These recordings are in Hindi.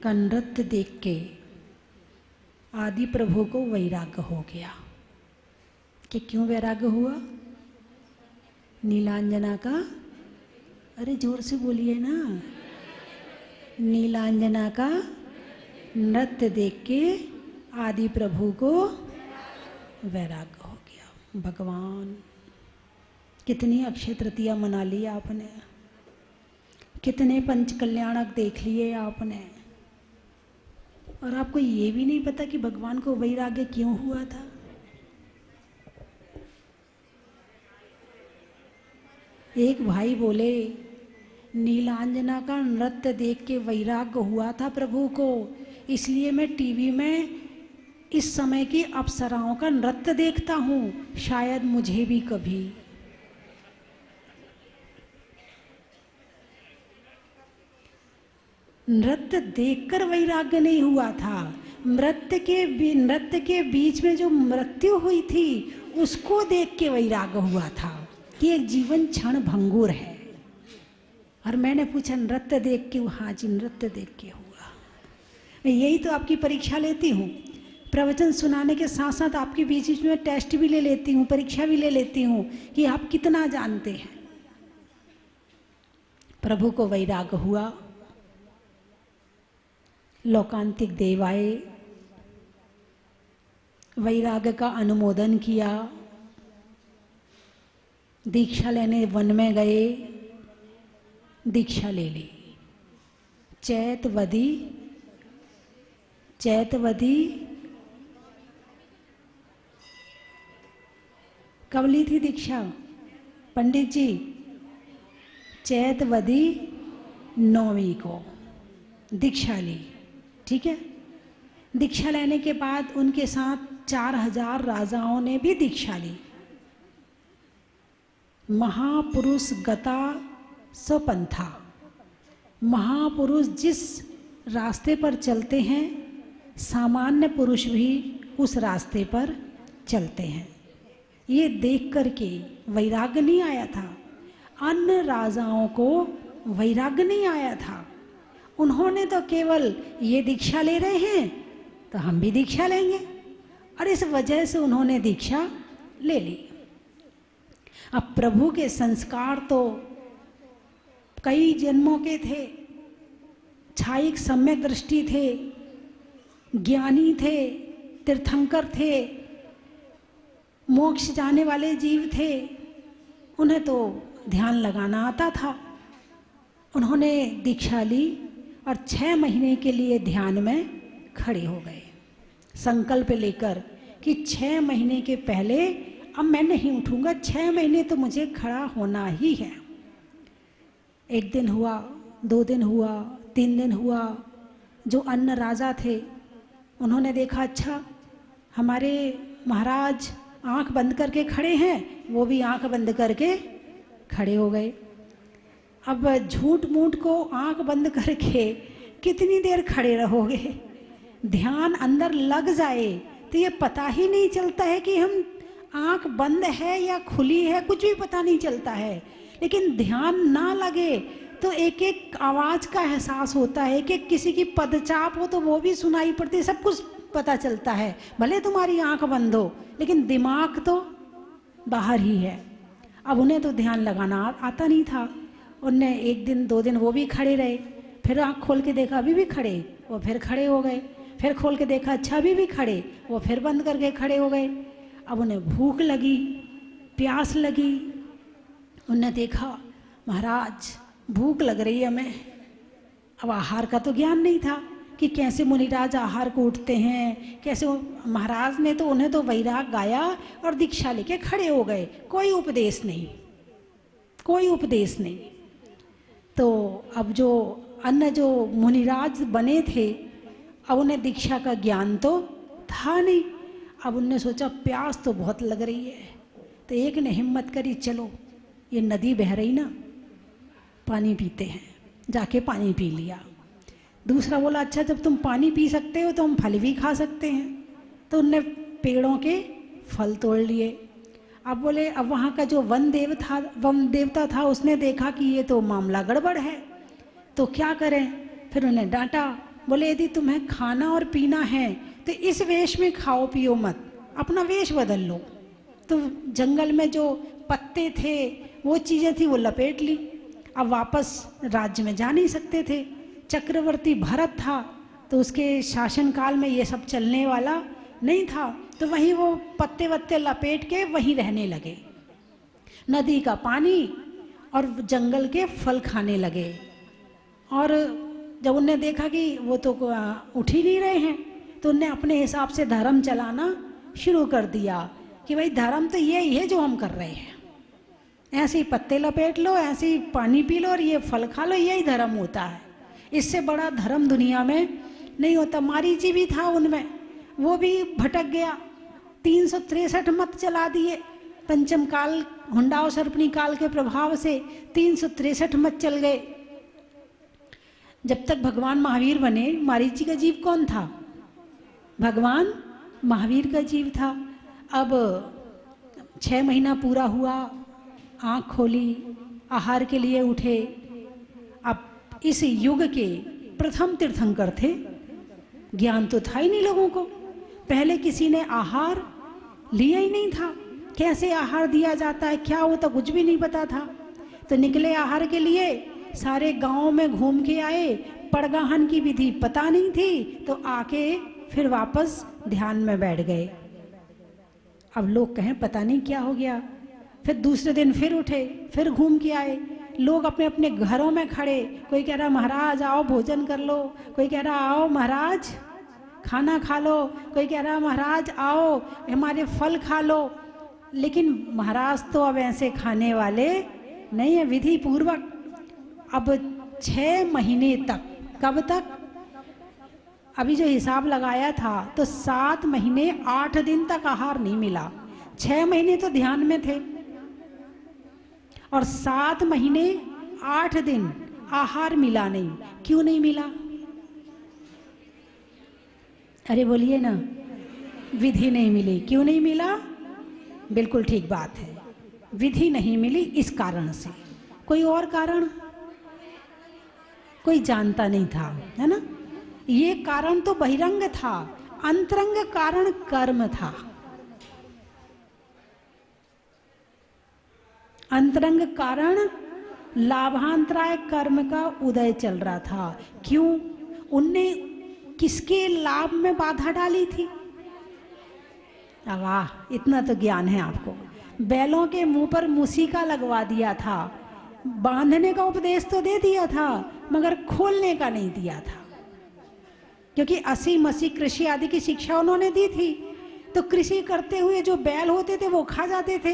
का नृत्य देख के आदि प्रभु को वैराग्य हो गया। कि क्यों वैराग्य हुआ? नीलांजना का, अरे जोर से बोलिए ना, नीलांजना का नृत्य देख के आदि प्रभु को वैराग्य हो गया। भगवान, कितनी अक्षय तृतीया मना ली आपने, कितने पंच कल्याणक देख लिए आपने, और आपको ये भी नहीं पता कि भगवान को वैराग्य क्यों हुआ था। एक भाई बोले, नीलांजना का नृत्य देख के वैराग्य हुआ था प्रभु को, इसलिए मैं टीवी में इस समय की अप्सराओं का नृत्य देखता हूँ, शायद मुझे भी कभी। नृत्य देखकर वैराग्य नहीं हुआ था, नृत्य के बीच में जो मृत्यु हुई थी उसको देख के वैराग्य हुआ था कि एक जीवन क्षण भंगुर है। और मैंने पूछा नृत्य देख के? हाँ जी, नृत्य देख के हुआ। मैं यही तो आपकी परीक्षा लेती हूँ, प्रवचन सुनाने के साथ साथ आपके बीच में टेस्ट भी ले लेती हूँ, परीक्षा भी ले लेती हूँ कि आप कितना जानते हैं। प्रभु को वैराग्य हुआ, लोकांतिक देव आए, वैराग्य का अनुमोदन किया, दीक्षा लेने वन में गए, दीक्षा ले ली। चैतवदी कब ली थी दीक्षा पंडित जी? चैतवदी 9वीं को दीक्षा ली, ठीक है। दीक्षा लेने के बाद उनके साथ 4000 राजाओं ने भी दीक्षा ली। महापुरुष गता स्वपंथा, महापुरुष जिस रास्ते पर चलते हैं सामान्य पुरुष भी उस रास्ते पर चलते हैं। ये देख करके वैराग्य नहीं आया था, अन्य राजाओं को वैराग्य नहीं आया था। उन्होंने तो केवल ये दीक्षा ले रहे हैं तो हम भी दीक्षा लेंगे, और इस वजह से उन्होंने दीक्षा ले ली। अब प्रभु के संस्कार तो कई जन्मों के थे, छायिक सम्यक दृष्टि थे, ज्ञानी थे, तीर्थंकर थे, मोक्ष जाने वाले जीव थे, उन्हें तो ध्यान लगाना आता था। उन्होंने दीक्षा ली और 6 महीने के लिए ध्यान में खड़े हो गए, संकल्प लेकर कि 6 महीने के पहले अब मैं नहीं उठूंगा, 6 महीने तो मुझे खड़ा होना ही है। 1 दिन हुआ, 2 दिन हुआ, 3 दिन हुआ। जो अन्य राजा थे उन्होंने देखा, अच्छा हमारे महाराज आंख बंद करके खड़े हैं, वो भी आंख बंद करके खड़े हो गए। अब झूठ मूठ को आंख बंद करके कितनी देर खड़े रहोगे? ध्यान अंदर लग जाए तो ये पता ही नहीं चलता है कि हम आंख बंद है या खुली है, कुछ भी पता नहीं चलता है। लेकिन ध्यान ना लगे तो एक एक आवाज़ का एहसास होता है, कि किसी की पदचाप हो तो वो भी सुनाई पड़ती है, सब कुछ पता चलता है, भले तुम्हारी आंख बंद हो, लेकिन दिमाग तो बाहर ही है। अब उन्हें तो ध्यान लगाना आता नहीं था। उनने 1 दिन 2 दिन वो भी खड़े रहे, फिर आँख खोल के देखा अभी भी खड़े, वो फिर खड़े हो गए, फिर खोल के देखा अच्छा अभी भी खड़े, वो फिर बंद करके खड़े हो गए। अब उन्हें भूख लगी, प्यास लगी, उन्होंने देखा महाराज भूख लग रही है हमें। अब आहार का तो ज्ञान नहीं था कि कैसे मुनिराज आहार को उठते हैं, कैसे। महाराज ने तो उन्हें तो वैराग गाया और दीक्षा लेके खड़े हो गए, कोई उपदेश नहीं, कोई उपदेश नहीं। तो अब जो अन्य जो मुनिराज बने थे, अब उन्हें दीक्षा का ज्ञान तो था नहीं। अब उनने सोचा प्यास तो बहुत लग रही है, तो एक ने हिम्मत करी, चलो ये नदी बह रही ना, पानी पीते हैं, जाके पानी पी लिया। दूसरा बोला अच्छा जब तुम पानी पी सकते हो तो हम फल भी खा सकते हैं, तो उनने पेड़ों के फल तोड़ लिए। अब बोले, अब वहाँ का जो वन देवता था उसने देखा कि ये तो मामला गड़बड़ है, तो क्या करें। फिर उन्हें डांटा, बोले यदि तुम्हें खाना और पीना है तो इस वेश में खाओ पियो मत, अपना वेश बदल लो। तो जंगल में जो पत्ते थे, वो चीज़ें थी, वो लपेट ली। अब वापस राज्य में जा नहीं सकते थे। चक्रवर्ती भरत था तो उसके शासनकाल में ये सब चलने वाला नहीं था, तो वहीं वो पत्ते वत्ते लपेट के वहीं रहने लगे, नदी का पानी और जंगल के फल खाने लगे। और जब उनने देखा कि वो तो उठ ही नहीं रहे हैं, तो उनने अपने हिसाब से धर्म चलाना शुरू कर दिया कि भाई धर्म तो यही है जो हम कर रहे हैं, ऐसे ही पत्ते लपेट लो, ऐसे ही पानी पी लो और ये फल खा लो, यही धर्म होता है। इससे बड़ा धर्म दुनिया में नहीं होता। मारीची भी था उनमें, वो भी भटक गया, 363 मत चला दिए। पंचम काल हुंडाओ सर्पणी काल के प्रभाव से 363 मत चल गए। जब तक भगवान महावीर बने, मारीची का जीव कौन था? भगवान महावीर का जीव था। अब 6 महीना पूरा हुआ, आँख खोली, आहार के लिए उठे। अब इस युग के प्रथम तीर्थंकर थे, ज्ञान तो था ही नहीं लोगों को, पहले किसी ने आहार लिया ही नहीं था, कैसे आहार दिया जाता है क्या वो तो कुछ भी नहीं पता था। तो निकले आहार के लिए, सारे गांव में घूम के आए, पड़गाहन की विधि पता नहीं थी, तो आके फिर वापस ध्यान में बैठ गए। अब लोग कहें पता नहीं क्या हो गया। फिर दूसरे दिन फिर उठे, फिर घूम के आए, लोग अपने अपने घरों में खड़े, कोई कह रहा महाराज आओ भोजन कर लो, कोई कह रहा आओ महाराज खाना खा लो, कोई कह रहा महाराज आओ हमारे फल खा लो। लेकिन महाराज तो अब ऐसे खाने वाले नहीं है, विधि पूर्वक। अब 6 महीने तक, कब तक? अभी जो हिसाब लगाया था तो 7 महीने 8 दिन तक आहार नहीं मिला। 6 महीने तो ध्यान में थे और 7 महीने 8 दिन आहार मिला नहीं। क्यों नहीं मिला? अरे बोलिए ना, विधि नहीं मिली। क्यों नहीं मिला? बिल्कुल ठीक बात है, विधि नहीं मिली इस कारण से। कोई और कारण कोई जानता नहीं था, है ना। ये कारण तो बहिरंग था, अंतरंग कारण कर्म था। अंतरंग कारण लाभांतराय कर्म का उदय चल रहा था। क्यों? उनने किसके लाभ में बाधा डाली थी? वाह, इतना तो ज्ञान है आपको। बैलों के मुंह पर मूसिका लगवा दिया था, बांधने का उपदेश तो दे दिया था मगर खोलने का नहीं दिया था, क्योंकि 80-80 कृषि आदि की शिक्षा उन्होंने दी थी। तो कृषि करते हुए जो बैल होते थे वो खा जाते थे,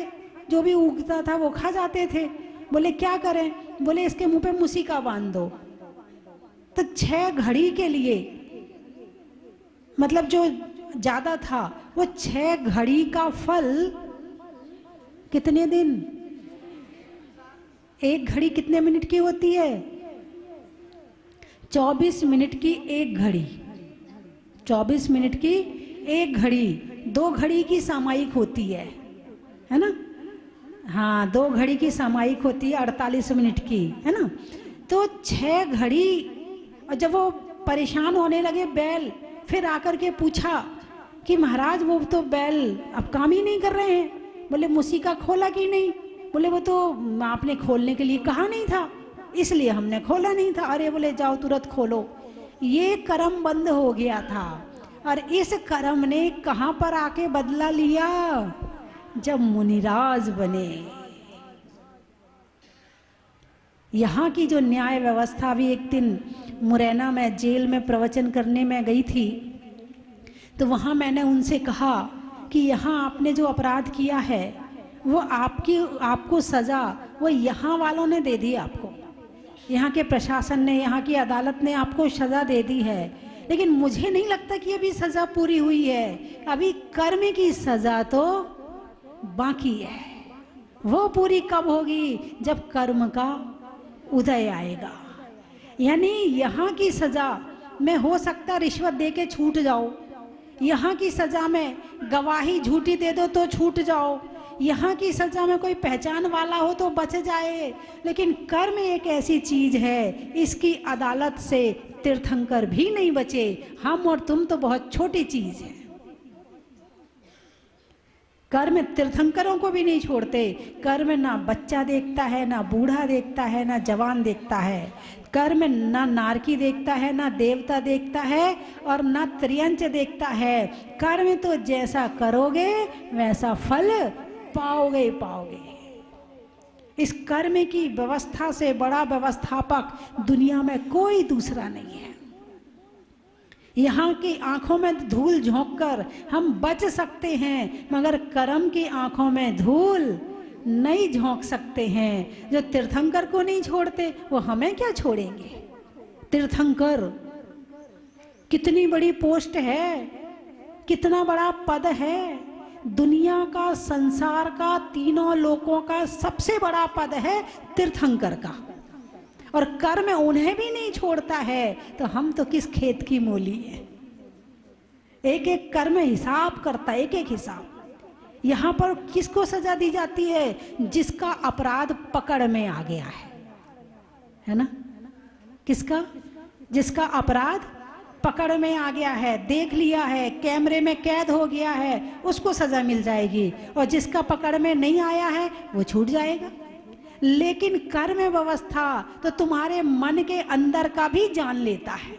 जो भी उगता था वो खा जाते थे। बोले क्या करें? बोले इसके मुंह पे मूसिका बांध दो। तो 6 घड़ी के लिए, मतलब जो ज्यादा था वो 6 घड़ी का फल कितने दिन? 1 घड़ी कितने मिनट की होती है? 24 मिनट की 1 घड़ी। 24 मिनट की 1 घड़ी, 2 घड़ी की सामयिक होती है ना। हाँ, 2 घड़ी की सामयिक होती है 48 मिनट की, है ना। तो 6 घड़ी। और जब वो परेशान होने लगे बैल, फिर आकर के पूछा कि महाराज वो तो बैल अब काम ही नहीं कर रहे हैं। बोले मूसिका खोला कि नहीं? बोले वो तो आपने खोलने के लिए कहा नहीं था, इसलिए हमने खोला नहीं था। अरे बोले जाओ तुरंत खोलो। ये कर्म बंद हो गया था। और इस कर्म ने कहाँ पर आके बदला लिया? जब मुनिराज बने। यहाँ की जो न्याय व्यवस्था, भी एक दिन मुरैना में जेल में प्रवचन करने में गई थी, तो वहाँ मैंने उनसे कहा कि यहाँ आपने जो अपराध किया है वो आपको सज़ा वो यहाँ वालों ने दे दी, आपको यहाँ के प्रशासन ने, यहाँ की अदालत ने आपको सज़ा दे दी है, लेकिन मुझे नहीं लगता कि अभी सज़ा पूरी हुई है। अभी कर्म की सज़ा तो बाकी है। वो पूरी कब होगी? जब कर्म का उदय आएगा। यानी यहाँ की सज़ा में हो सकता रिश्वत दे के छूट जाओ, यहाँ की सज़ा में गवाही झूठी दे दो तो छूट जाओ, यहाँ की सजा में कोई पहचान वाला हो तो बच जाए, लेकिन कर्म एक ऐसी चीज है, इसकी अदालत से तीर्थंकर भी नहीं बचे। हम और तुम तो बहुत छोटी चीज है। कर्म तीर्थंकरों को भी नहीं छोड़ते। कर्म ना बच्चा देखता है, ना बूढ़ा देखता है, ना जवान देखता है। कर्म ना नारकी देखता है, ना देवता देखता है, और ना त्रियंच देखता है। कर्म तो जैसा करोगे वैसा फल पाओगे ही पाओगे। इस कर्म की व्यवस्था से बड़ा व्यवस्थापक दुनिया में कोई दूसरा नहीं है। यहाँ की आंखों में धूल झोंककर हम बच सकते हैं, मगर कर्म की आंखों में धूल नहीं झोंक सकते हैं। जो तीर्थंकर को नहीं छोड़ते वो हमें क्या छोड़ेंगे। तीर्थंकर कितनी बड़ी पोस्ट है, कितना बड़ा पद है। दुनिया का, संसार का, तीनों लोकों का सबसे बड़ा पद है तीर्थंकर का, और कर्म उन्हें भी नहीं छोड़ता है, तो हम तो किस खेत की मूली है। एक एक कर्म हिसाब करता है, एक एक हिसाब। यहाँ पर किसको सजा दी जाती है? जिसका अपराध पकड़ में आ गया है ना? किसका? जिसका अपराध पकड़ में आ गया है, देख लिया है, कैमरे में कैद हो गया है, उसको सजा मिल जाएगी, और जिसका पकड़ में नहीं आया है वो छूट जाएगा। लेकिन कर्म व्यवस्था तो तुम्हारे मन के अंदर का भी जान लेता है।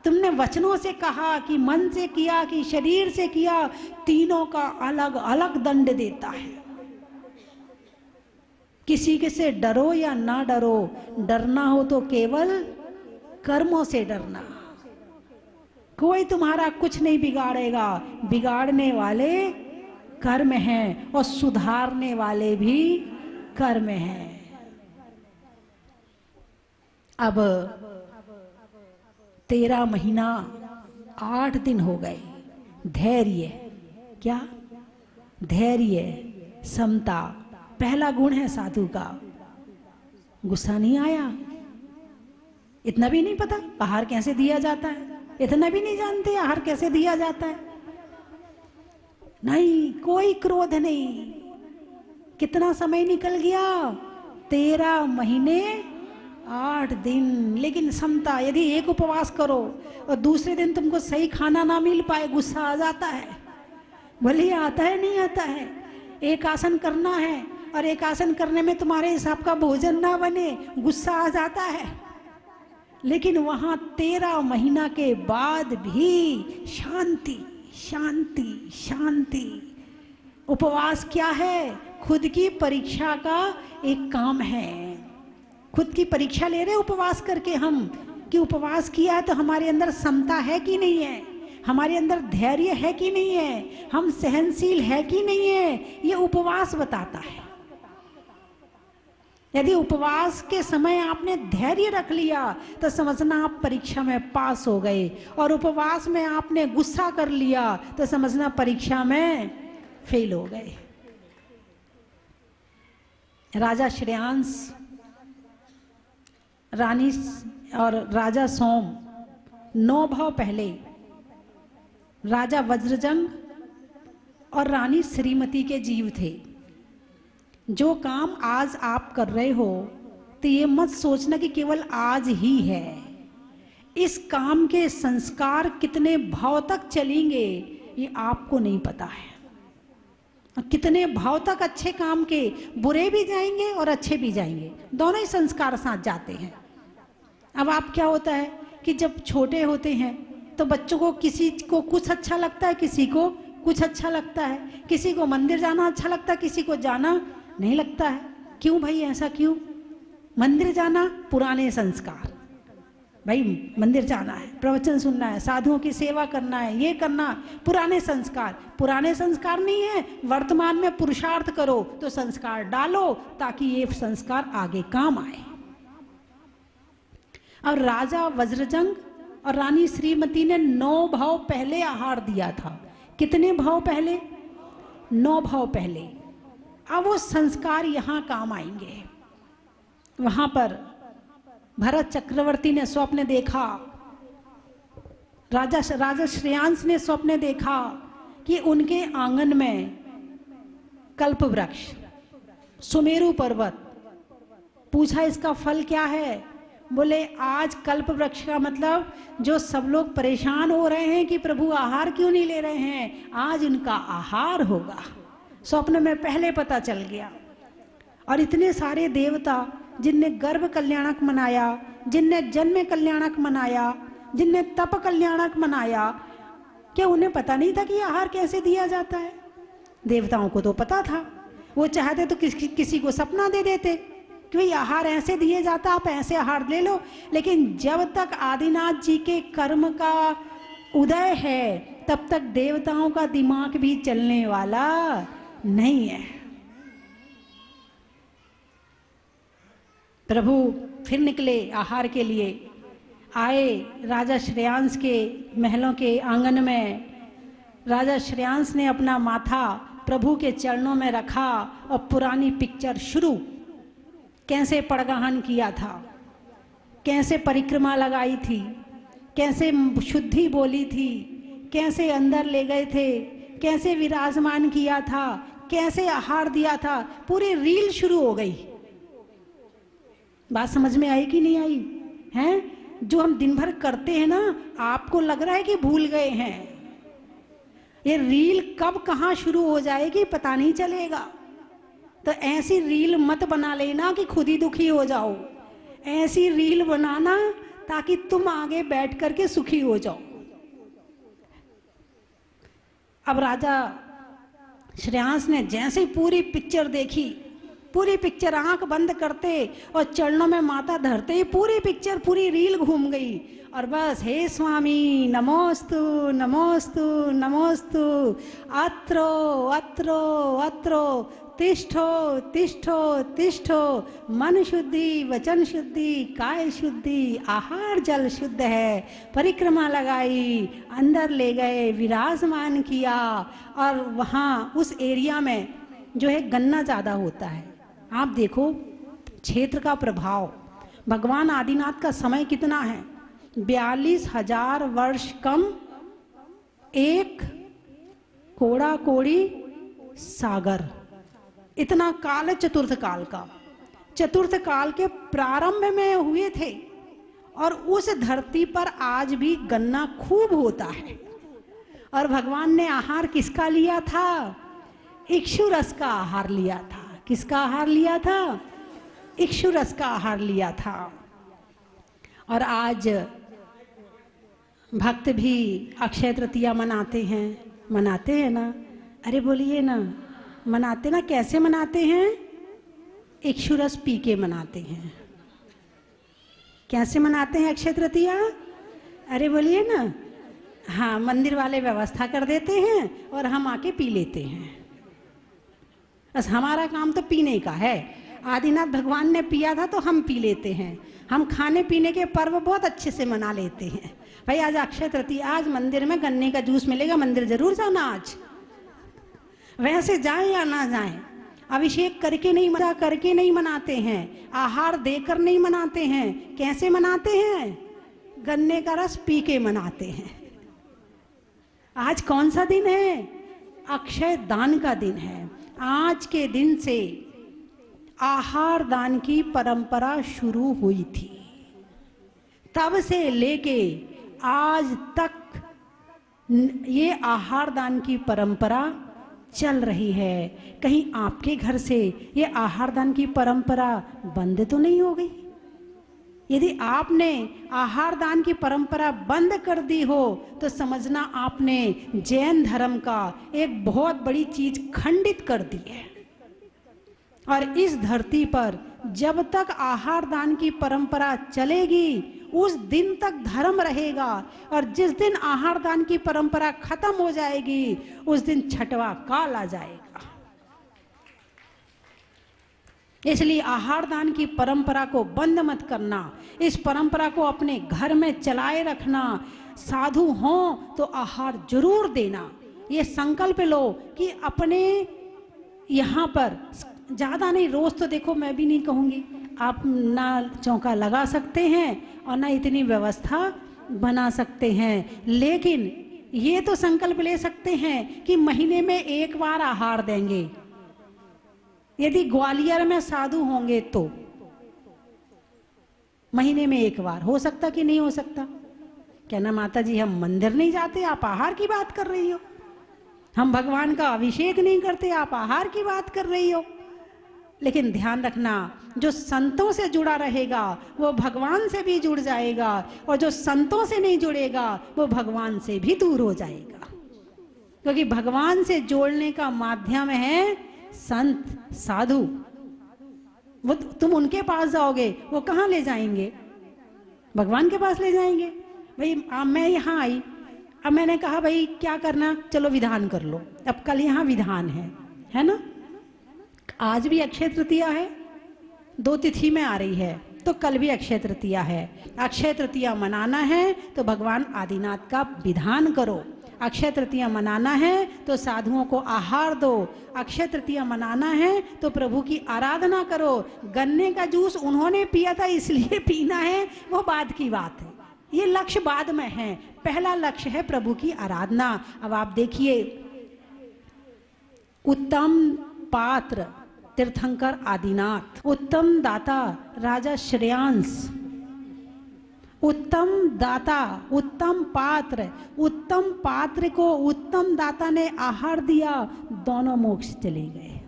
तुमने वचनों से कहा कि मन से किया कि शरीर से किया, तीनों का अलग अलग दंड देता है। किसी के से डरो या ना डरो, डरना हो तो केवल कर्मों से डरना। कोई तुम्हारा कुछ नहीं बिगाड़ेगा, बिगाड़ने वाले कर्म हैं, और सुधारने वाले भी कर्म है। अब 13 महीना 8 दिन हो गए। धैर्य, क्या? धैर्य, समता पहला गुण है साधु का। गुस्सा नहीं आया। इतना भी नहीं पता आहार कैसे दिया जाता है, इतना भी नहीं जानते आहार कैसे दिया जाता है। नहीं, कोई क्रोध नहीं। कितना समय निकल गया? 13 महीने 8 दिन। लेकिन समता, यदि एक उपवास करो और दूसरे दिन तुमको सही खाना ना मिल पाए, गुस्सा आ जाता है। भले आता है नहीं आता है, एक आसन करना है और एक आसन करने में तुम्हारे हिसाब का भोजन ना बने, गुस्सा आ जाता है। लेकिन वहां 13 महीना के बाद भी शांति शांति शांति। उपवास क्या है? खुद की परीक्षा का एक काम है। खुद की परीक्षा ले रहे उपवास करके हम, कि उपवास किया है तो हमारे अंदर समता है कि नहीं है, हमारे अंदर धैर्य है कि नहीं है, हम सहनशील है कि नहीं है, ये उपवास बताता है। यदि उपवास के समय आपने धैर्य रख लिया तो समझना आप परीक्षा में पास हो गए, और उपवास में आपने गुस्सा कर लिया तो समझना परीक्षा में फेल हो गए। राजा श्रेयांश, रानी और राजा सोम 9 भाव पहले, राजा वज्रजंग और रानी श्रीमती के जीव थे। जो काम आज आप कर रहे हो तो ये मत सोचना कि केवल आज ही है। इस काम के संस्कार कितने भाव तक चलेंगे ये आपको नहीं पता है। कितने भाव तक अच्छे काम के, बुरे भी जाएंगे और अच्छे भी जाएंगे, दोनों ही संस्कार साथ जाते हैं। अब आप क्या होता है कि जब छोटे होते हैं तो बच्चों को किसी को कुछ अच्छा लगता है, किसी को कुछ अच्छा लगता है, किसी को मंदिर जाना अच्छा लगता है, किसी को जाना नहीं लगता है। क्यों भाई, ऐसा क्यों? मंदिर जाना पुराने संस्कार, भाई मंदिर जाना है, प्रवचन सुनना है, साधुओं की सेवा करना है, ये करना, पुराने संस्कार। पुराने संस्कार नहीं है, वर्तमान में पुरुषार्थ करो तो संस्कार डालो ताकि ये संस्कार आगे काम आए। और राजा वज्रजंग और रानी श्रीमती ने 9 भाव पहले आहार दिया था। कितने भाव पहले? 9 भाव पहले। अब वो संस्कार यहाँ काम आएंगे। वहां पर भरत चक्रवर्ती ने स्वप्न देखा, राजा श्रेयांश ने स्वप्न देखा कि उनके आंगन में कल्प वृक्ष, सुमेरु पर्वत। पूछा इसका फल क्या है? बोले आज कल्प वृक्ष का मतलब जो सब लोग परेशान हो रहे हैं कि प्रभु आहार क्यों नहीं ले रहे हैं, आज उनका आहार होगा। स्वप्न में पहले पता चल गया। और इतने सारे देवता जिनने गर्भ कल्याणक मनाया, जिनने जन्म कल्याणक मनाया, जिनने तप कल्याणक मनाया, क्या उन्हें पता नहीं था कि आहार कैसे दिया जाता है? देवताओं को तो पता था। वो चाहते तो किसी को सपना दे देते कि भाई आहार ऐसे दिए जाता, आप ऐसे आहार ले लो। लेकिन जब तक आदिनाथ जी के कर्म का उदय है तब तक देवताओं का दिमाग भी चलने वाला नहीं है। प्रभु फिर निकले आहार के लिए। आए राजा श्रेयांश के महलों के आंगन में। राजा श्रेयांश ने अपना माथा प्रभु के चरणों में रखा और पुरानी पिक्चर शुरू। कैसे पड़गाहन किया था, कैसे परिक्रमा लगाई थी, कैसे शुद्धि बोली थी, कैसे अंदर ले गए थे, कैसे विराजमान किया था, कैसे आहार दिया था, पूरी रील शुरू हो गई। बात समझ में आई कि नहीं आई? हैं जो हम दिन भर करते हैं ना, आपको लग रहा है कि भूल गए हैं। ये रील कब कहाँ शुरू हो जाएगी पता नहीं चलेगा। तो ऐसी रील मत बना लेना कि खुद ही दुखी हो जाओ। ऐसी रील बनाना ताकि तुम आगे बैठ करके सुखी हो जाओ। अब राजा श्रेयांश ने जैसे पूरी पिक्चर देखी, पूरी पिक्चर आंख बंद करते और चरणों में माथा धरते ही पूरी पिक्चर, पूरी रील घूम गई। और बस हे स्वामी नमोस्तु नमोस्तु नमोस्तु, अत्रो अत्रो अत्रो, तिष्ठो तिष्ठो तिष्ठो, मन शुद्धि, वचन शुद्धि, काय शुद्धि, आहार जल शुद्ध है। परिक्रमा लगाई, अंदर ले गए, विराजमान किया। और वहाँ उस एरिया में जो है गन्ना ज़्यादा होता है। आप देखो क्षेत्र का प्रभाव। भगवान आदिनाथ का समय कितना है? 42,000 वर्ष कम एक कोड़ा कोड़ी सागर। इतना काल है चतुर्थ काल का। चतुर्थ काल के प्रारंभ में हुए थे। और उस धरती पर आज भी गन्ना खूब होता है। और भगवान ने आहार किसका लिया था? इक्षु रस का आहार लिया था। किसका आहार लिया था? इक्षु रस का आहार लिया था। और आज भक्त भी अक्षय तृतीया मनाते हैं ना? अरे बोलिए ना, मनाते ना? कैसे मनाते हैं? इक्षु रस पी के मनाते हैं। कैसे मनाते हैं अक्षय तृतीया? अरे बोलिए ना। हाँ, मंदिर वाले व्यवस्था कर देते हैं और हम आके पी लेते हैं। बस हमारा काम तो पीने का है। आदिनाथ भगवान ने पिया था तो हम पी लेते हैं। हम खाने पीने के पर्व बहुत अच्छे से मना लेते हैं। भाई आज अक्षय तृतीया, आज मंदिर में गन्ने का जूस मिलेगा, मंदिर जरूर जाना आज। वैसे जाए या ना जाए, अभिषेक करके नहीं, मजा करके नहीं मनाते हैं, आहार देकर नहीं मनाते हैं। कैसे मनाते हैं? गन्ने का रस पी के मनाते हैं। आज कौन सा दिन है? अक्षय दान का दिन है। आज के दिन से आहार दान की परंपरा शुरू हुई थी। तब से लेके आज तक ये आहार दान की परंपरा चल रही है। कहीं आपके घर से ये आहार दान की परंपरा बंद तो नहीं हो गई? यदि आपने आहार दान की परंपरा बंद कर दी हो तो समझना आपने जैन धर्म का एक बहुत बड़ी चीज खंडित कर दी है। और इस धरती पर जब तक आहार दान की परंपरा चलेगी उस दिन तक धर्म रहेगा। और जिस दिन आहार दान की परंपरा खत्म हो जाएगी उस दिन छठवां काल आ जाएगा। इसलिए आहार दान की परंपरा को बंद मत करना। इस परंपरा को अपने घर में चलाए रखना। साधु हो तो आहार जरूर देना। ये संकल्प लो कि अपने यहाँ पर ज़्यादा नहीं, रोज़ तो देखो मैं भी नहीं कहूँगी, आप ना चौका लगा सकते हैं और ना इतनी व्यवस्था बना सकते हैं। लेकिन ये तो संकल्प ले सकते हैं कि महीने में एक बार आहार देंगे। यदि ग्वालियर में साधु होंगे तो महीने में एक बार हो सकता कि नहीं हो सकता? कहना माता जी हम मंदिर नहीं जाते, आप आहार की बात कर रही हो। हम भगवान का अभिषेक नहीं करते, आप आहार की बात कर रही हो। लेकिन ध्यान रखना, जो संतों से जुड़ा रहेगा वो भगवान से भी जुड़ जाएगा, और जो संतों से नहीं जुड़ेगा वो भगवान से भी दूर हो जाएगा। क्योंकि भगवान से जोड़ने का माध्यम है संत साधु। वो तुम उनके पास जाओगे, वो कहाँ ले जाएंगे? भगवान के पास ले जाएंगे। भाई मैं यहाँ आई, अब मैंने कहा भाई क्या करना, चलो विधान कर लो। अब कल यहाँ विधान है ना? आज भी अक्षय तृतीया है, 2 तिथि में आ रही है, तो कल भी अक्षय तृतीया है। अक्षय तृतीया मनाना है तो भगवान आदिनाथ का विधान करो। अक्षय तृतीया मनाना है तो साधुओं को आहार दो। अक्षय तृतीया मनाना है तो प्रभु की आराधना करो। गन्ने का जूस उन्होंने पिया था इसलिए पीना है, वो बाद की बात है। ये लक्ष्य बाद में है, पहला लक्ष्य है प्रभु की आराधना। अब आप देखिए, उत्तम पात्र तीर्थंकर आदिनाथ, उत्तम दाता राजा श्रेयांश, उत्तम दाता उत्तम पात्र को उत्तम दाता ने आहार दिया, दोनों मोक्ष चले गए।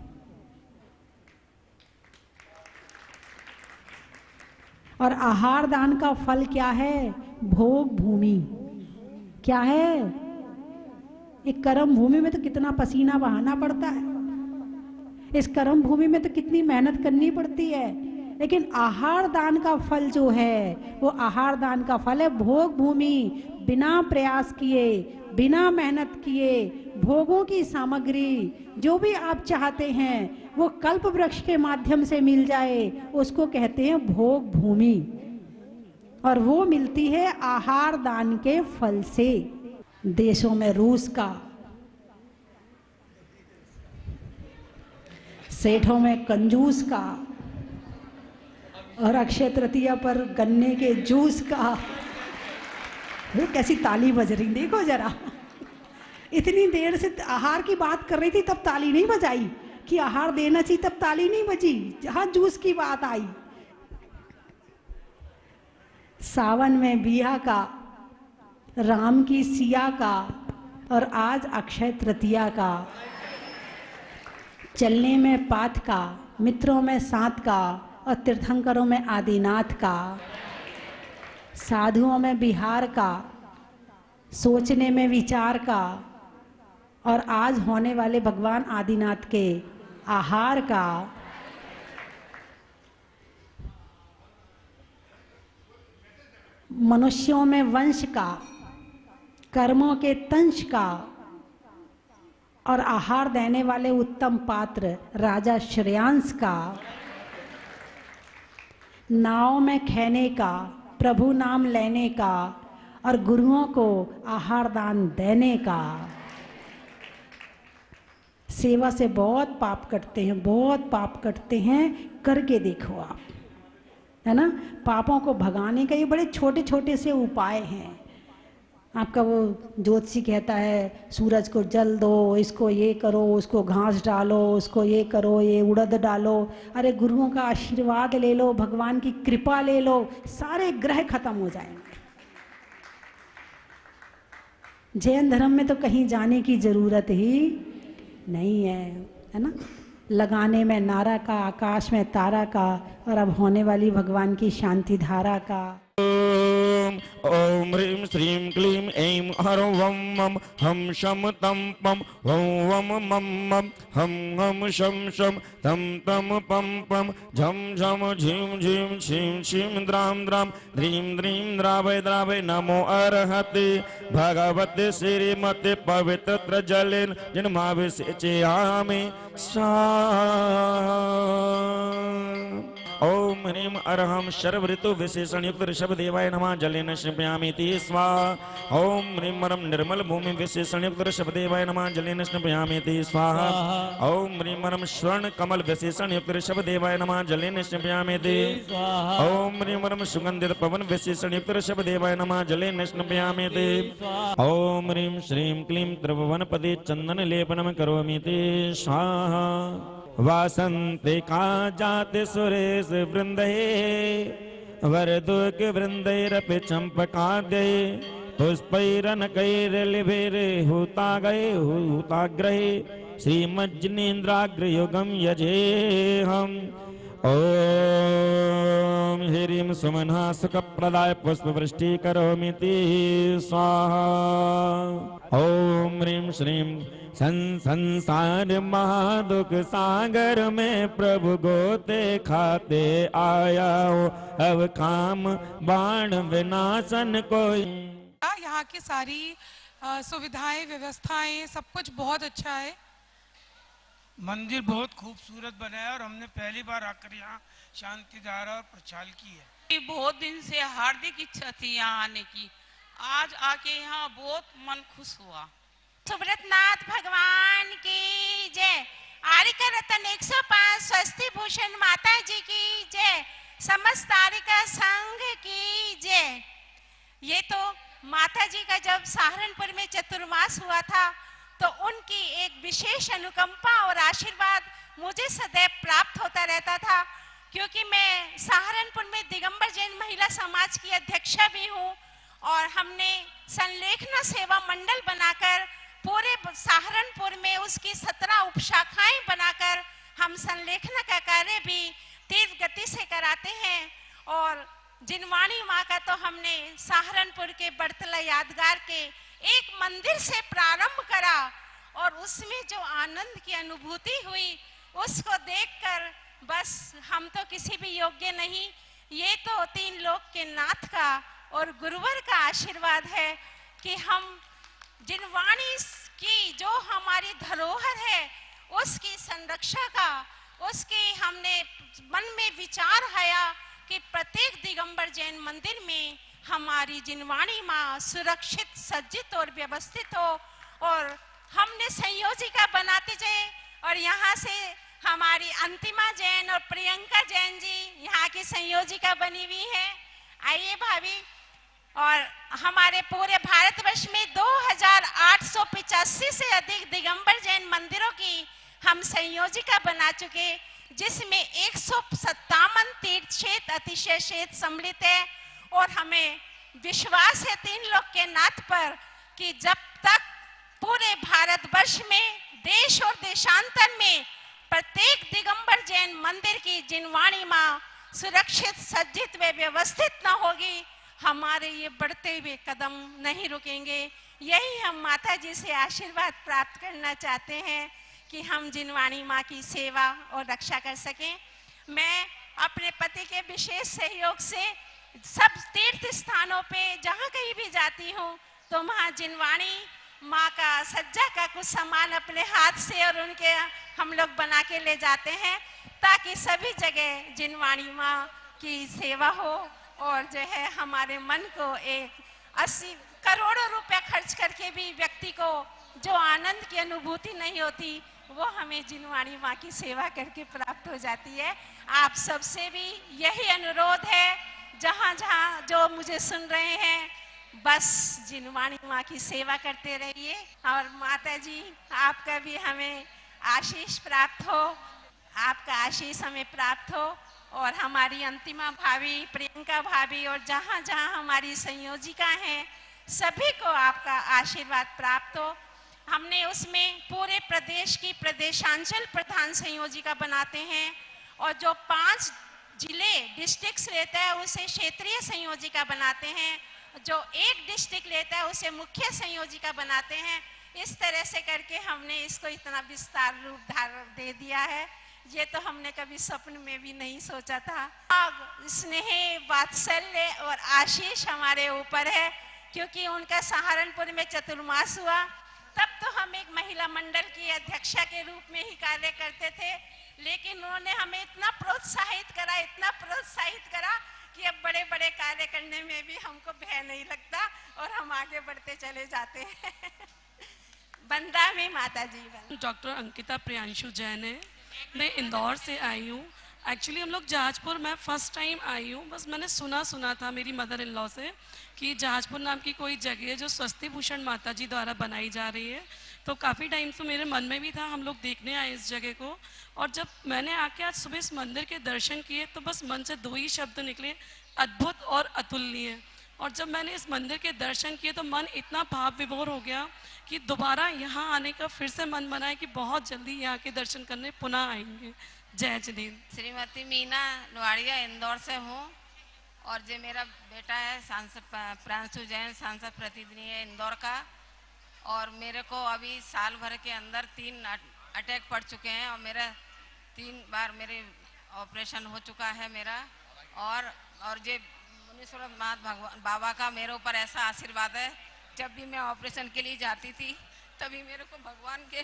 और आहार दान का फल क्या है? भोग भूमि। क्या है? एक कर्म भूमि में तो कितना पसीना बहाना पड़ता है, इस कर्म भूमि में तो कितनी मेहनत करनी पड़ती है। लेकिन आहार दान का फल जो है, वो आहार दान का फल है भोग भूमि। बिना प्रयास किए, बिना मेहनत किए, भोगों की सामग्री जो भी आप चाहते हैं वो कल्प वृक्ष के माध्यम से मिल जाए, उसको कहते हैं भोग भूमि। और वो मिलती है आहार दान के फल से। देशों में रूस का, सेठों में कंजूस का, और अक्षय तृतीया पर गन्ने के जूस का। वो कैसी ताली बज रही, देखो जरा। इतनी देर से आहार की बात कर रही थी तब ताली नहीं बजाई कि आहार देना चाहिए, तब ताली नहीं बजी जहां जूस की बात आई। सावन में बिया का, राम की सिया का, और आज अक्षय तृतीया का। चलने में पाथ का, मित्रों में साथ का, और तीर्थंकरों में आदिनाथ का, साधुओं में बिहार का, सोचने में विचार का, और आज होने वाले भगवान आदिनाथ के आहार का। मनुष्यों में वंश का, कर्मों के तंश का, और आहार देने वाले उत्तम पात्र राजा श्रेयांश का। नाव में खेने का, प्रभु नाम लेने का, और गुरुओं को आहार दान देने का। सेवा से बहुत पाप कटते हैं, बहुत पाप कटते हैं, करके देखो आप, है ना। पापों को भगाने का ये बड़े छोटे छोटे से उपाय हैं। आपका वो ज्योतिषी कहता है सूरज को जल दो, इसको ये करो, उसको घास डालो, उसको ये करो, ये उड़द डालो। अरे गुरुओं का आशीर्वाद ले लो, भगवान की कृपा ले लो, सारे ग्रह खत्म हो जाएंगे। जैन धर्म में तो कहीं जाने की जरूरत ही नहीं है ना। लगाने में नारा का, आकाश में तारा का, और अब होने वाली भगवान की शांति धारा का। ओम ह्रीं श्रीं क्लीं ऐं हरं वं मं हम शम तम पम वं वम मम मम हम हम शम शम तम तम पम पम झम झम झीं झीं छीं छीं द्राम द्राम द्रीं द्रीं द्रावय द्रावय नमो अर्हते भगवते श्रीमते पवित्र जलेन जन्माभिषेचयामि ओम ह्रीं अर्हं शर्व ऋतु विशेषण युक्त ऋषभ देवाय नमः जलेन स्नापयामि स्वाहा। ओम ह्रीं अर्हं निर्मल भूमि विशेषण युक्त ऋषभ देवाय नमः जलेन स्नापयामि स्वाहा। ओम ह्रीं अर्हं स्वर्ण कमल विशेषण युक्त ऋषभ देवाय नमः जलेन स्नापयामि स्वाहा। ओम ह्रीं अर्हं सुगंधित पवन विशेषण युक्त ऋषभ देवाय नमः जलेन स्नापयामि ओम ह्रीं श्रीं क्लीं त्रिभुवन पदे चंदन लेपनम करोमि स्वाहा। वासन्ते का जाते सुरेश वृंदे वरदुक वृंदैरपि चंपकाद्यै पुष्पैरनकैर्लिभिरे हुताग्रहे श्रीमज्जनेन्द्राग्रयुगं यजेऽहम्। ओम ह्रीं सुमना सुखप्रदाय पुष्पवृष्टि करोमीति स्वाहा। ओम ह्रीं श्रीं संसार महादुख सागर में प्रभु गोते खाते आया हो, अब काम बाण विनाशन कोई। यहाँ की सारी सुविधाएं व्यवस्थाएं सब कुछ बहुत अच्छा है। मंदिर बहुत खूबसूरत बनाया और हमने पहली बार आकर यहाँ शांति धारा और प्रचार की है। बहुत दिन से हार्दिक इच्छा थी यहाँ आने की, आज आके यहाँ बहुत मन खुश हुआ। सुब्रतनाथ भगवान की जय। आरिका रतन 105 स्वस्ति भूषण माता जी की जय। समस्त आरिका संघ की जय। ये तो माता जी का जब सहारनपुर में चतुर्मास हुआ था तो उनकी एक विशेष अनुकंपा और आशीर्वाद मुझे सदैव प्राप्त होता रहता था, क्योंकि मैं सहारनपुर में दिगंबर जैन महिला समाज की अध्यक्षा भी हूँ और हमने संलेखना सेवा मंडल बनाकर पूरे सहारनपुर में उसकी 17 उपशाखाएं बनाकर हम संलेखना का कार्य भी तीव्र गति से कराते हैं। और जिनवाणी माँ का तो हमने सहारनपुर के बड़तला यादगार के एक मंदिर से प्रारंभ करा और उसमें जो आनंद की अनुभूति हुई उसको देखकर बस हम तो किसी भी योग्य नहीं, ये तो 3 लोक के नाथ का और गुरुवर का आशीर्वाद है कि हम जिनवाणी की जो हमारी धरोहर है उसकी संरक्षा का, उसकी हमने मन में विचार आया कि प्रत्येक दिगंबर जैन मंदिर में हमारी जिनवाणी माँ सुरक्षित, सज्जित और व्यवस्थित हो। और हमने संयोजिका बनाते जाए और यहाँ से हमारी अंतिमा जैन और प्रियंका जैन जी यहाँ की संयोजिका बनी हुई है। आइए भाभी। और हमारे पूरे भारतवर्ष में 2885 से अधिक दिगंबर जैन मंदिरों की हम संयोजिका बना चुके, जिसमें 157 तीर्थ क्षेत्र अतिशय क्षेत्र सम्मिलित है। और हमें विश्वास है 3 लोक के नाथ पर कि जब तक पूरे भारतवर्ष में देश और देशांतर में प्रत्येक दिगंबर जैन मंदिर की जिनवाणी माँ सुरक्षित, सज्जित व व्यवस्थित न होगी, हमारे ये बढ़ते हुए कदम नहीं रुकेंगे। यही हम माता जी से आशीर्वाद प्राप्त करना चाहते हैं कि हम जिनवाणी माँ की सेवा और रक्षा कर सकें। मैं अपने पति के विशेष सहयोग से सब तीर्थ स्थानों पे जहाँ कहीं भी जाती हूँ तो वहाँ जिनवाणी माँ का सज्जा का कुछ सामान अपने हाथ से और उनके हम लोग बना के ले जाते हैं, ताकि सभी जगह जिनवाणी माँ की सेवा हो। और जो है हमारे मन को 80 करोड़ों रुपए खर्च करके भी व्यक्ति को जो आनंद की अनुभूति नहीं होती वो हमें जिनवाणी माँ की सेवा करके प्राप्त हो जाती है। आप सबसे भी यही अनुरोध है, जहाँ जहाँ जो मुझे सुन रहे हैं, बस जिनवाणी माँ की सेवा करते रहिए और माता जी आपका भी हमें आशीष प्राप्त हो, आपका आशीष हमें प्राप्त हो। और हमारी अंतिमा भाभी, प्रियंका भाभी और जहाँ जहाँ हमारी संयोजिका हैं सभी को आपका आशीर्वाद प्राप्त हो। हमने उसमें पूरे प्रदेश की प्रदेशांचल प्रधान संयोजिका बनाते हैं और जो 5 जिले डिस्ट्रिक्ट्स लेता है उसे क्षेत्रीय संयोजिका बनाते हैं, जो 1 डिस्ट्रिक्ट लेता है उसे मुख्य संयोजिका बनाते हैं। इस तरह से करके हमने इसको इतना विस्तार रूप धारण दे दिया है, ये तो हमने कभी स्वप्न में भी नहीं सोचा था। स्नेह, वात्सल्य और आशीष हमारे ऊपर है, क्योंकि उनका सहारनपुर में चतुर्मास हुआ तब तो हम एक महिला मंडल की अध्यक्षा के रूप में ही कार्य करते थे, लेकिन उन्होंने हमें इतना प्रोत्साहित करा कि अब बड़े बड़े कार्य करने में भी हमको भय नहीं लगता और हम आगे बढ़ते चले जाते हैं। बंदा में माता जी। डॉक्टर अंकिता प्रियांशु जैन है, मैं इंदौर से आई हूँ। एक्चुअली हम लोग जहाजपुर, मैं फर्स्ट टाइम आई हूँ, बस मैंने सुना था मेरी मदर इन लॉ से कि जहाजपुर नाम की कोई जगह है जो स्वस्ति भूषण माता जी द्वारा बनाई जा रही है, तो काफ़ी टाइम से मेरे मन में भी था हम लोग देखने आए इस जगह को। और जब मैंने आके आज सुबह इस मंदिर के दर्शन किए तो बस मन से 2 ही शब्द निकले, अद्भुत और अतुलनीय। और जब मैंने इस मंदिर के दर्शन किए तो मन इतना भाव विभोर हो गया कि दोबारा यहाँ आने का फिर से मन बना है कि बहुत जल्दी यहाँ के दर्शन करने पुनः आएंगे। जय जिनेन्द्र। श्रीमती मीना लुहाड़िया इंदौर से हूँ और जो मेरा बेटा है सांसद प्रांशु जैन, सांसद प्रतिनिधि है इंदौर का। और मेरे को अभी साल भर के अंदर 3 अटैक पड़ चुके हैं और मेरा 3 बार मेरे ऑपरेशन हो चुका है मेरा। और जो मुनीश्वरनाथ भगवान बाबा का मेरे ऊपर ऐसा आशीर्वाद है, जब भी मैं ऑपरेशन के लिए जाती थी तभी मेरे को भगवान के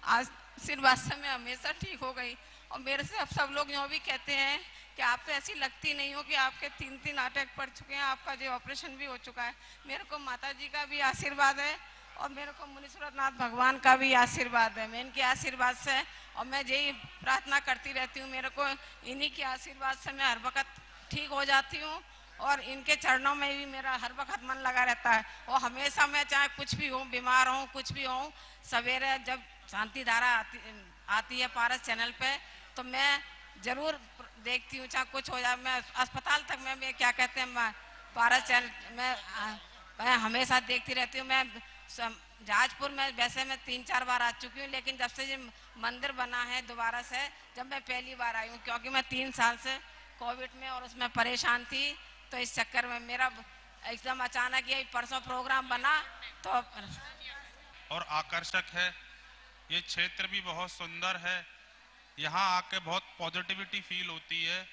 आशीर्वाद से मैं हमेशा ठीक हो गई। और मेरे से अब सब लोग यूँ भी कहते हैं कि आप तो ऐसी लगती नहीं हो कि आपके 3 अटैक पड़ चुके हैं, आपका जो ऑपरेशन भी हो चुका है। मेरे को माता जी का भी आशीर्वाद है और मेरे को मुनीश्वरनाथ भगवान का भी आशीर्वाद है। मैं इनके आशीर्वाद से और मैं यही प्रार्थना करती रहती हूँ, मेरे को इन्हीं के आशीर्वाद से मैं हर वक्त ठीक हो जाती हूँ और इनके चरणों में भी मेरा हर वक्त मन लगा रहता है। और हमेशा मैं चाहे कुछ भी हूँ, बीमार हूँ, कुछ भी हूँ, सवेरे जब शांति धारा आती है पारस चैनल पे तो मैं ज़रूर देखती हूँ, चाहे कुछ हो जाए। मैं अस्पताल तक मैं क्या कहते हैं पारस चैनल मैं हमेशा देखती रहती हूँ। मैं जहाजपुर में वैसे मैं 3-4 बार आ चुकी हूँ, लेकिन जब से ये मंदिर बना है दोबारा से, जब मैं पहली बार आई हूँ, क्योंकि मैं 3 साल से कोविड में और उसमें परेशान थी, तो इस चक्कर में मेरा एकदम अचानक ये परसों प्रोग्राम बना तो। और आकर्षक है, ये क्षेत्र भी बहुत सुंदर है, यहाँ आके बहुत पॉजिटिविटी फील होती है।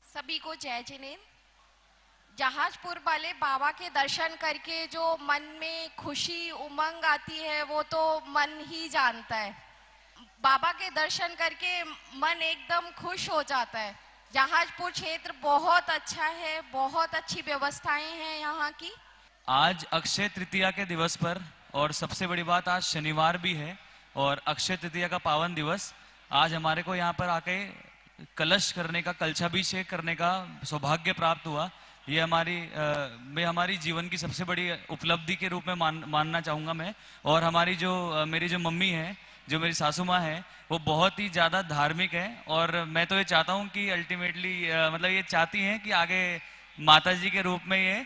सभी को जय जिनेन्द्र। जहाजपुर वाले बाबा के दर्शन करके जो मन में खुशी उमंग आती है वो तो मन ही जानता है। बाबा के दर्शन करके मन एकदम खुश हो जाता है। जहाजपुर क्षेत्र बहुत अच्छा है, बहुत अच्छी व्यवस्थाएं हैं यहाँ की। आज अक्षय तृतीया के दिवस पर, और सबसे बड़ी बात आज शनिवार भी है और अक्षय तृतीया का पावन दिवस, आज हमारे को यहाँ पर आके कलश करने का, कलशाभिषेक करने का सौभाग्य प्राप्त हुआ। ये मैं हमारी जीवन की सबसे बड़ी उपलब्धि के रूप में मानना चाहूँगा मैं। और हमारी मेरी जो मम्मी है, जो मेरी सासू माँ है, वो बहुत ही ज़्यादा धार्मिक है और मैं तो ये चाहता हूँ कि अल्टीमेटली मतलब ये चाहती हैं कि आगे माता जी के रूप में ये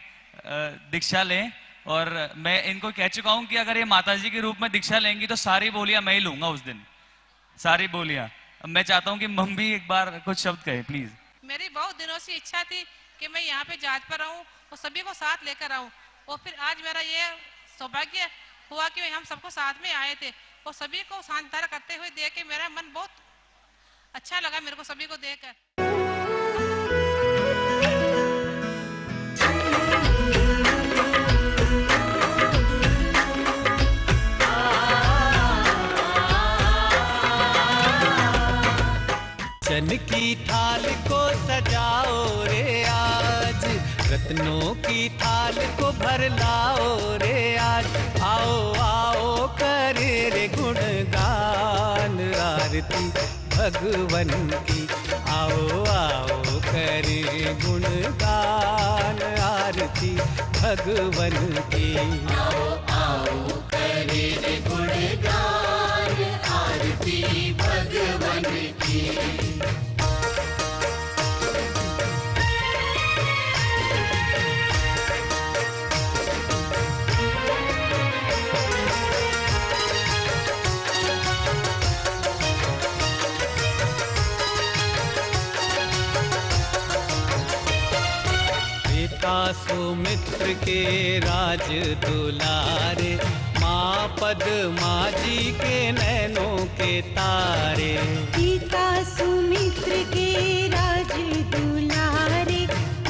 दीक्षा लें। और मैं इनको कह चुका हूँ कि अगर ये माता जी के रूप में दीक्षा लेंगी तो सारी बोलियाँ मैं ही लूँगा उस दिन, सारी बोलियाँ। मैं चाहता हूँ कि मम्मी एक बार कुछ शब्द कहे प्लीज़। मेरी बहुत दिनों से इच्छा थी कि मैं यहाँ पे जहाज पर आऊँ और सभी को साथ लेकर आऊँ, और फिर आज मेरा ये सौभाग्य हुआ कि हम सबको साथ में आए थे और सभी को शांतिधारा करते हुए देख के मेरा मन बहुत अच्छा लगा, मेरे को सभी को देखकर। चन की थाल को सजाओ रे आज, रत्नों की थाल को भर लाओ रे आज। आओ आओ करे रे गुणगान आरती भगवन की। आओ आओ करे गुणगान आरती भगवन की। आओ आओ करे रे गुणगान आरती भगवन की। सुमित्र के राज दुलारे, माँ पद्मा जी के नैनों के तारे। पिता सुमित्र के राज दुलारे,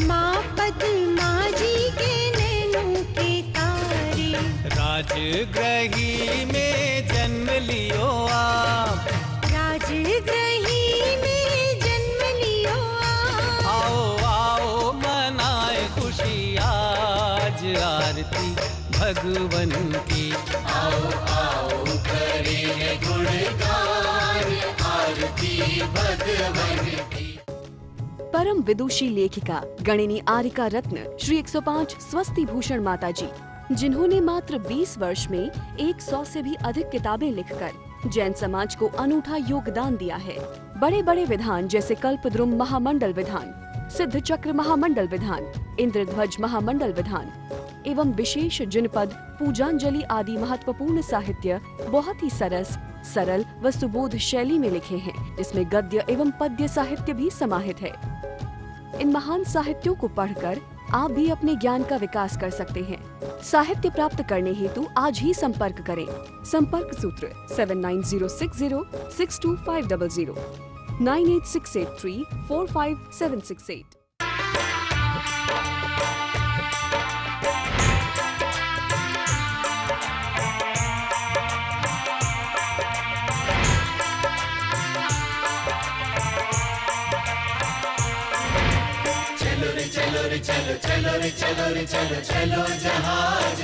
माँ पद्मा जी के नैनों के तारे। राजगृही में जन्म लियो आप, राजगृही में जन्म लियो आप। आओ आओ मनाए खुशी आज आरती भगवन की। आओ आओ करें गुणगान आरती भगवन की। परम विदुषी लेखिका गणिनी आरिका रत्न श्री 105 स्वस्ति भूषण माता जी जिन्होंने मात्र 20 वर्ष में 100 से भी अधिक किताबें लिखकर जैन समाज को अनूठा योगदान दिया है। बड़े बड़े विधान जैसे कल्पद्रुम महामंडल विधान, सिद्ध चक्र महामंडल विधान, इंद्रध्वज महामंडल विधान एवं विशेष जिनपद, पूजांजलि आदि महत्वपूर्ण साहित्य बहुत ही सरस, सरल व सुबोध शैली में लिखे हैं, जिसमें गद्य एवं पद्य साहित्य भी समाहित है। इन महान साहित्यों को पढ़कर आप भी अपने ज्ञान का विकास कर सकते हैं। साहित्य प्राप्त करने हेतु आज ही संपर्क करें। संपर्क सूत्र 7906062500 9868345768। चलो रे चलो रे चलो चलो रे चलो रे चलो चलो जहाज